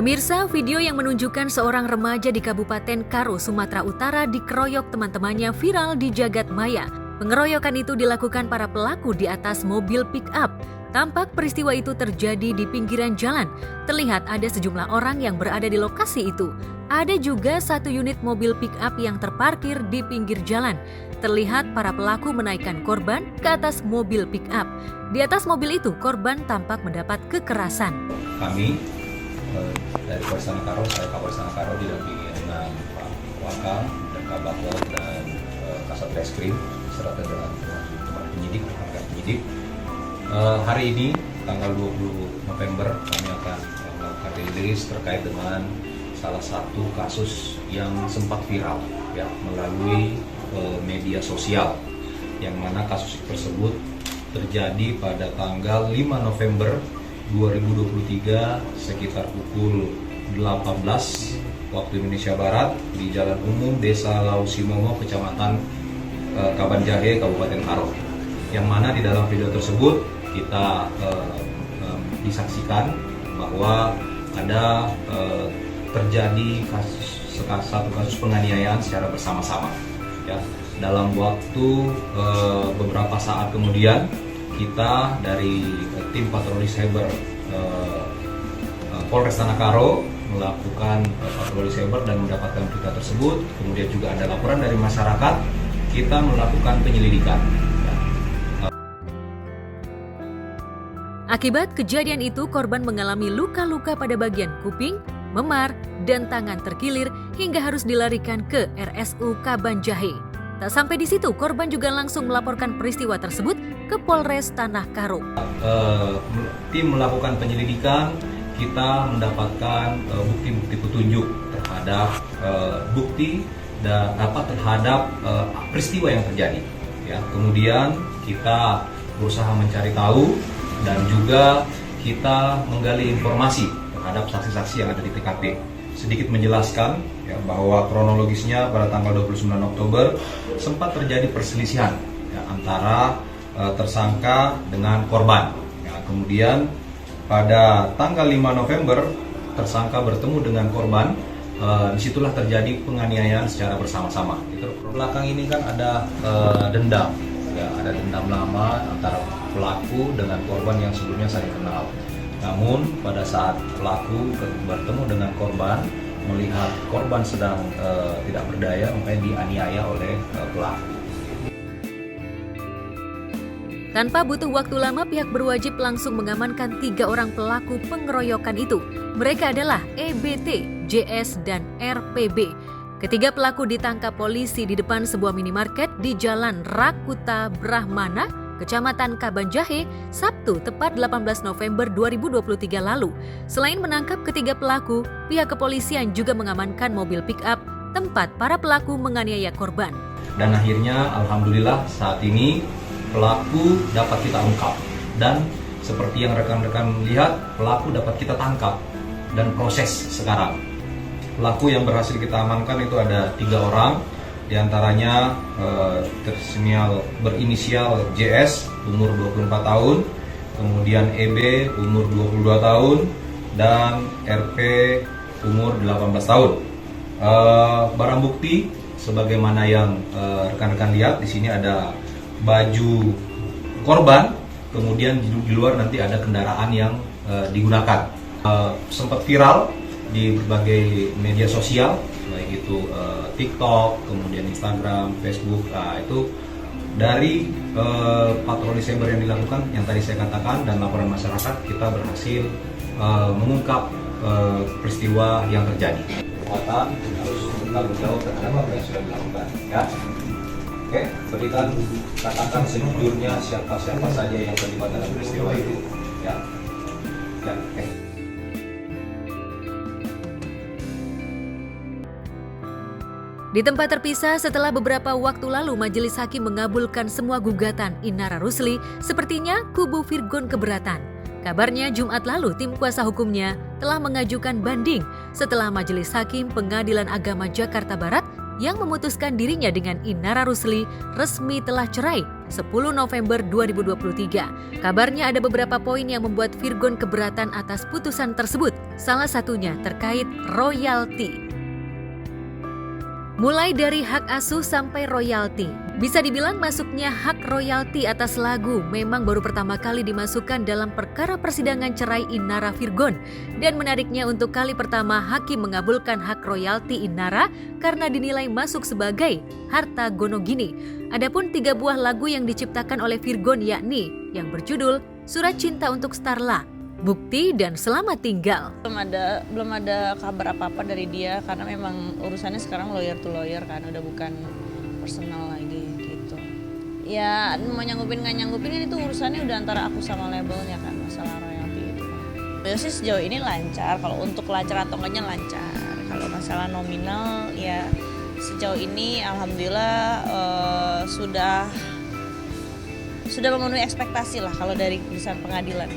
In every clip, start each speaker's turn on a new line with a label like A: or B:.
A: Pemirsa, video yang menunjukkan seorang remaja di Kabupaten Karo, Sumatera Utara dikeroyok teman-temannya viral di jagat maya. Pengeroyokan itu dilakukan para pelaku di atas mobil pick-up. Tampak peristiwa itu terjadi di pinggiran jalan. Terlihat ada sejumlah orang yang berada di lokasi itu. Ada juga satu unit mobil pick-up yang terparkir di pinggir jalan. Terlihat para pelaku menaikkan korban ke atas mobil pick-up. Di atas mobil itu, korban tampak mendapat kekerasan.
B: Kami dari Polresta Karo, saya Kapolres Karo didampingi dengan Pak Wakal dan Kabak dan Kasat Reskrim serta dengan teman penyidik, rekan penyidik. Hari ini tanggal 20 November kami akan melakukan rilis terkait dengan salah satu kasus yang sempat viral ya melalui media sosial, yang mana kasus tersebut terjadi pada tanggal 5 November 2023 sekitar pukul 18 waktu Indonesia Barat di Jalan Umum Desa Lausimomo, Kecamatan Kabanjahe, Kabupaten Karo. Yang mana di dalam video tersebut kita disaksikan bahwa ada terjadi satu kasus penganiayaan secara bersama-sama. Ya, dalam waktu beberapa saat kemudian kita dari tim patroli cyber Polresta Karo melakukan patroli cyber dan mendapatkan berita tersebut. Kemudian juga ada laporan dari masyarakat, kita melakukan penyelidikan.
A: Akibat kejadian itu, korban mengalami luka-luka pada bagian kuping, memar, dan tangan terkilir hingga harus dilarikan ke RSU Kabanjahe. Tak sampai di situ, korban juga langsung melaporkan peristiwa tersebut ke Polres Tanah Karo.
B: Tim melakukan penyelidikan, kita mendapatkan bukti-bukti petunjuk terhadap bukti dan terhadap peristiwa yang terjadi. Ya, kemudian kita berusaha mencari tahu dan juga kita menggali informasi terhadap saksi-saksi yang ada di TKP. Sedikit menjelaskan ya, bahwa kronologisnya pada tanggal 29 Oktober sempat terjadi perselisihan ya, antara tersangka dengan korban. Ya, kemudian pada tanggal 5 November tersangka bertemu dengan korban. Disitulah terjadi penganiayaan secara bersama-sama. Belakang ini kan ada dendam, ya, ada dendam lama antara pelaku dengan korban yang sebelumnya saling kenal. Namun pada saat pelaku bertemu dengan korban, melihat korban sedang tidak berdaya, makanya dianiaya oleh pelaku.
A: Tanpa butuh waktu lama, pihak berwajib langsung mengamankan 3 orang pelaku pengeroyokan itu. Mereka adalah EBT, JS, dan RPB. Ketiga pelaku ditangkap polisi di depan sebuah minimarket di Jalan Rakuta Brahmana, Kecamatan Kabanjahe, Sabtu tepat 18 November 2023 lalu. Selain menangkap ketiga pelaku, pihak kepolisian juga mengamankan mobil pick-up tempat para pelaku menganiaya korban.
B: Dan akhirnya alhamdulillah saat ini pelaku dapat kita ungkap, dan seperti yang rekan-rekan lihat, pelaku dapat kita tangkap dan proses sekarang. Pelaku yang berhasil kita amankan itu ada 3 orang, diantaranya berinisial JS umur 24 tahun, kemudian EB umur 22 tahun, dan RP umur 18 tahun. Barang bukti sebagaimana yang rekan-rekan lihat, di sini ada baju korban, kemudian di luar nanti ada kendaraan yang digunakan. Sempat viral di berbagai media sosial, baik itu TikTok, kemudian Instagram, Facebook. Itu dari patroli cyber yang dilakukan, yang tadi saya katakan, dan laporan masyarakat, kita berhasil mengungkap peristiwa yang terjadi. Kekuatan harus bertanggung jawab terhadap apa yang sudah dilakukan. Ya. Oke, berikan, katakan sejujurnya siapa-siapa saja yang terlibat dalam peristiwa itu. Ya, ya, oke.
A: Di tempat terpisah, setelah beberapa waktu lalu Majelis Hakim mengabulkan semua gugatan Inara Rusli, sepertinya kubu Virgon keberatan. Kabarnya Jumat lalu tim kuasa hukumnya telah mengajukan banding setelah Majelis Hakim Pengadilan Agama Jakarta Barat yang memutuskan dirinya dengan Inara Rusli resmi telah cerai 10 November 2023. Kabarnya ada beberapa poin yang membuat Virgon keberatan atas putusan tersebut, salah satunya terkait royalti. Mulai dari hak asuh sampai royalti. Bisa dibilang masuknya hak royalti atas lagu memang baru pertama kali dimasukkan dalam perkara persidangan cerai Inara Virgon. Dan menariknya untuk kali pertama hakim mengabulkan hak royalti Inara karena dinilai masuk sebagai harta gonogini. Adapun 3 buah lagu yang diciptakan oleh Virgon yakni yang berjudul Surat Cinta untuk Starla, Bukti, dan Selamat Tinggal.
C: Belum ada kabar apa-apa dari dia karena memang urusannya sekarang lawyer to lawyer kan, udah bukan personal lagi gitu. Ya mau nyanggupin nggak nyanggupin kan itu urusannya udah antara aku sama labelnya kan, masalah royalti itu. Ya sih sejauh ini lancar, kalau untuk lancar atau enggaknya lancar. Kalau masalah nominal ya sejauh ini alhamdulillah sudah memenuhi ekspektasi lah kalau dari putusan pengadilan.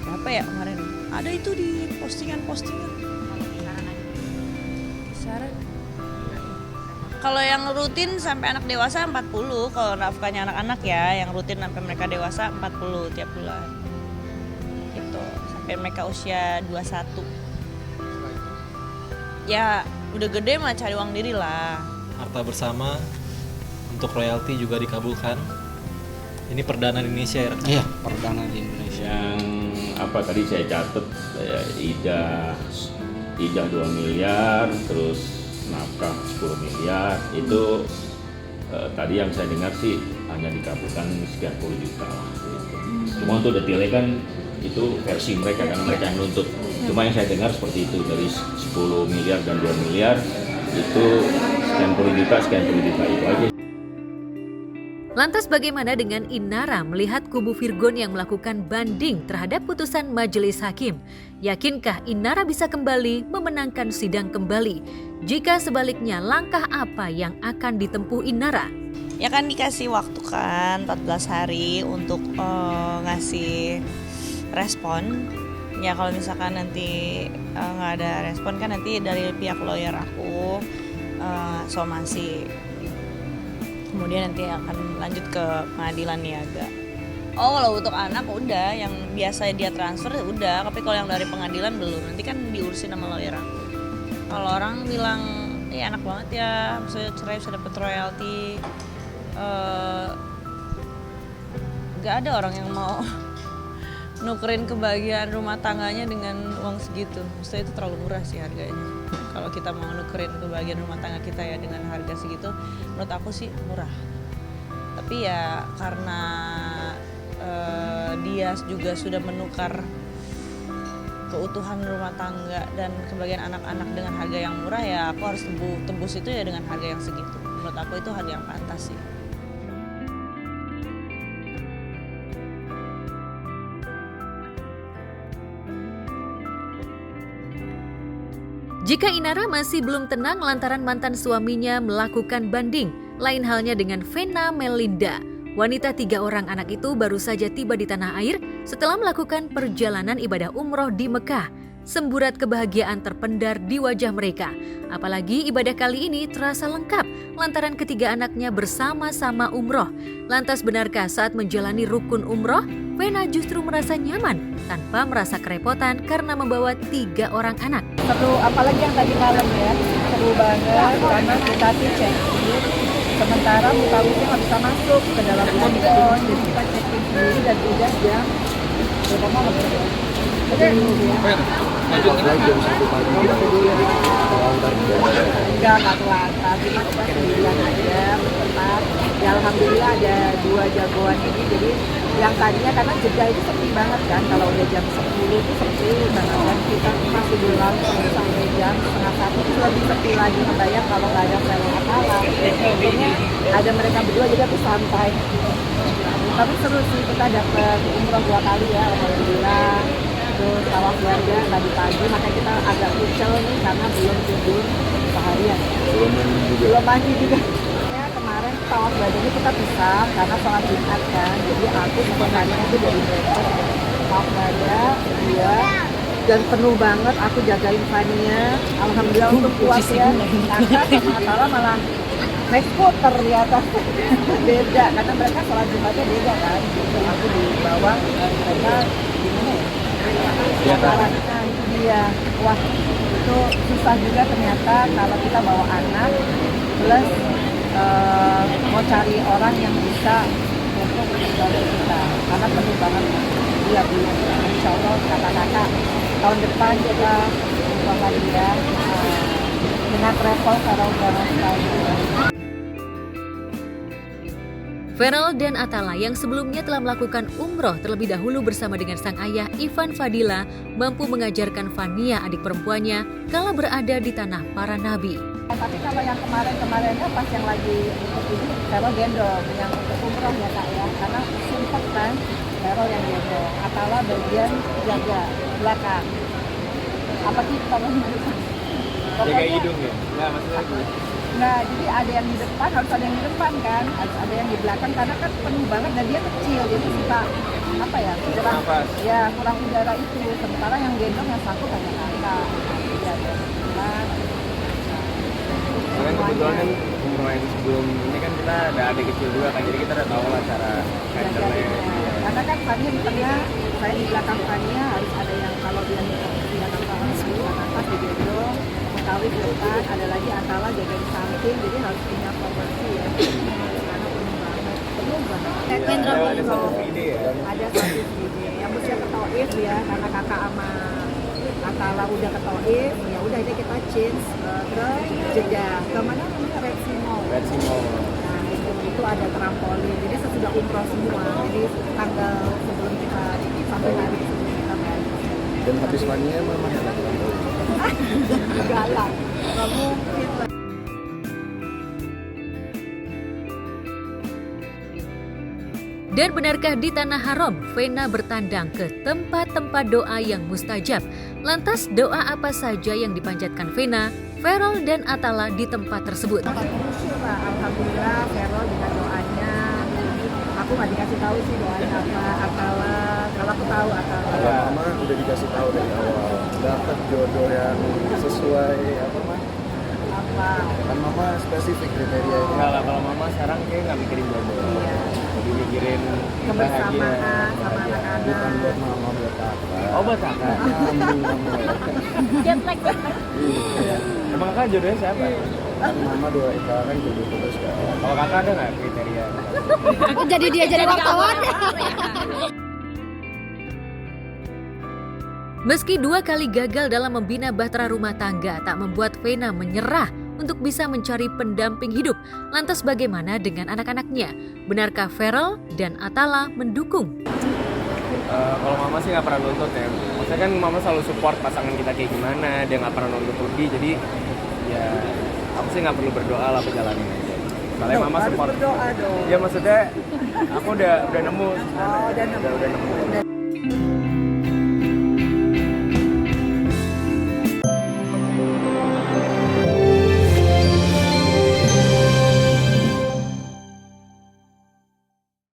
C: Apa ya kemarin ada itu di postingan saran kalau yang rutin sampai anak dewasa 40, kalau nafkahnya anak-anak ya yang rutin sampai mereka dewasa 40 tiap bulan gitu, sampai mereka usia 21 ya udah gede mah cari uang diri lah.
D: Harta bersama untuk royalti juga dikabulkan. Ini perdana di Indonesia ya?
E: Iya, perdana di Indonesia.
F: Yang apa tadi saya catat, ijah 2 miliar, terus nafkah 10 miliar, itu tadi yang saya dengar sih hanya dikabulkan sekian puluh juta lah. Gitu. Cuma untuk detailnya kan itu versi mereka karena mereka yang nuntut. Cuma yang saya dengar seperti itu, dari 10 miliar dan 2 miliar itu sekian puluh juta itu aja.
A: Lantas bagaimana dengan Inara melihat kubu Virgon yang melakukan banding terhadap putusan majelis hakim? Yakinkah Inara bisa kembali memenangkan sidang kembali? Jika sebaliknya, langkah apa yang akan ditempuh Inara?
C: Ya kan dikasih waktu kan 14 hari untuk ngasih respon. Ya kalau misalkan nanti nggak ada respon kan nanti dari pihak lawyer aku somasi. Kemudian nanti akan lanjut ke pengadilan niaga. Oh kalau untuk anak udah, yang biasa dia transfer udah, tapi kalau yang dari pengadilan belum. Nanti kan diurusin sama lawyer aku. Kalau orang bilang, enak banget ya, misalnya cerai bisa dapet royalti. Gak ada orang yang mau nukerin kebahagiaan rumah tangganya dengan uang segitu. Maksudnya itu terlalu murah sih harganya. Kalau kita mau nukerin kebahagiaan rumah tangga kita ya dengan harga segitu, menurut aku sih murah. Tapi ya karena dia juga sudah menukar keutuhan rumah tangga dan kebahagiaan anak-anak dengan harga yang murah, ya aku harus tebus itu ya dengan harga yang segitu. Menurut aku itu harga yang pantas sih.
A: Jika Inara masih belum tenang lantaran mantan suaminya melakukan banding, lain halnya dengan Vena Melinda. Wanita 3 orang anak itu baru saja tiba di tanah air setelah melakukan perjalanan ibadah umroh di Mekah. Semburat kebahagiaan terpendar di wajah mereka. Apalagi ibadah kali ini terasa lengkap lantaran ketiga anaknya bersama-sama umroh. Lantas benarkah saat menjalani rukun umroh, Vena justru merasa nyaman tanpa merasa kerepotan karena membawa 3 orang anak?
G: Seru, apalagi yang tadi malam ya, seru banget karena kita cek in, sementara mutawifnya nggak bisa masuk ke dalam handphone, jadi kita cek in sendiri dan udah jam berapa malam ya? Enggak telat, cuma kita 9 aja bertempat. Ya alhamdulillah ada 2 jagoan ini, jadi yang tadinya karena Jeddah itu sepi banget kan, kalau udah jam 10 itu sepi banget dan kita masih belum sampai jam setengah 1 itu lebih sepi lagi, membayar kalau nggak ada film apalah. Untungnya ada mereka berdua jadi aku santai. Tapi seru sih, kita dapet umroh 2 kali ya alhamdulillah. Terus tawaf warga tadi pagi, makanya kita agak kucel nih karena belum tidur seharian. Belum mandi juga. Ya, kemarin tawaf warganya kita pisah karena sholat Jumat kan. Jadi aku sebenarnya itu dari breakfast tawaf warga, dia dan penuh banget. Aku jagain Fania, alhamdulillah untuk puas ya. Kakak sama Atala malah naik skuter di atas. Beda karena mereka sholat Jumatnya beda kan. Gitu. Aku di bawah, mereka gimana ya?
D: Di atas.
G: Nah, itu dia. Wah, itu susah juga ternyata kalau kita bawa anak plus mau cari orang yang bisa untuk membantu kita karena penuh banget. Iya Bu, insya Allah kakak-kakak tahun depan kita umroh lagi ya dengan travel Feral dan Atala.
A: Feral dan Atala yang sebelumnya telah melakukan umroh terlebih dahulu bersama dengan sang ayah Ivan Fadila mampu mengajarkan Fania adik perempuannya kala berada di tanah para nabi.
G: Tapi kalau yang kemarin-kemarinnya pas yang lagi untuk ini Feral gendong yang untuk umroh ya Kak ya, karena sumpah kan Feral yang gendong, Atala bagian jaga belakang. Apa sih kalau
D: Jaga hidung ya? Nggak, maksudnya gitu.
G: Nah, jadi ada yang di depan, harus ada yang di depan kan, harus ada yang di belakang karena kan penuh banget dan dia kecil, jadi suka apa ya, kurang,
D: Nafas.
G: ya kurang udara itu. Sementara yang gendong yang satu kayak kakak, ya depan.
E: Kan kebetulan kan umroh yang sebelum ini kan kita ada adik kecil juga kan, jadi kita udah tahu lah cara handle-nya.
G: Karena kan Fania di tengah, saya di belakang Fania harus ada yang kalau dia tidak nafas, digendong, Mutawi di depan, ada lagi Atala jagain samping, jadi harus punya proporsi ya. Karena penuh banget.
E: Ada satu ide ya.
G: Ada satu ide yang mesti ke Taif ya, karena kakak sama Atala udah ke Taif, ya udah ini kita change ke Jeddah. Kemana namanya Red Sea Mall.
E: Red Sea Mall.
G: Nah itu ada trampolin, jadi sesudah umroh semua, jadi tanggal sebelum kita sampai hari sebelum kita balik.
E: Dan habis Fania memang ada
G: Galak, nggak mungkin lah.
A: Dan benarkah di Tanah Haram, Vena bertandang ke tempat-tempat doa yang mustajab? Lantas doa apa saja yang dipanjatkan Vena, Feral dan Atala di tempat tersebut?
G: Bersyukur lah, alhamdulillah Feral dengan doanya. Aku nggak dikasih tahu sih doanya apa, Atala. Kalau aku tahu Atala.
E: Kalau Mama udah dikasih tahu dari awal, dapat jodoh yang sesuai apa Mah?
G: Apa?
E: Kan Mama spesifik kriterianya. Enggak lah, kalau Mama sekarang kayak nggak mikirin jodoh.
G: Iya.
E: Lebih mikirin
G: Kebersamaan sama anak-anak.
E: Bukan buat Mama, buat Kakak. Oh, buat Kakak.
G: Jet lag.
E: Iya. Emang Kakak jodohnya siapa? Kan Mama doain Kakak kan jodoh terus kan. Kalau Kakak ada nggak kriteria?
H: Jadi dia jadi wartawan.
A: Meski 2 kali gagal dalam membina bahtera rumah tangga, tak membuat Vena menyerah untuk bisa mencari pendamping hidup. Lantas bagaimana dengan anak-anaknya? Benarkah Feral dan Atala mendukung?
E: Kalau Mama sih nggak pernah nuntut ya. Maksudnya kan Mama selalu support pasangan kita kayak gimana. Dia nggak pernah nuntut lebih. Jadi ya aku sih nggak perlu berdoa lah, jalanin aja. Soalnya Mama support.
G: Berdoa dong.
E: Ya maksudnya aku udah nemu.
G: Oh, udah nemu.
E: Udah nemu.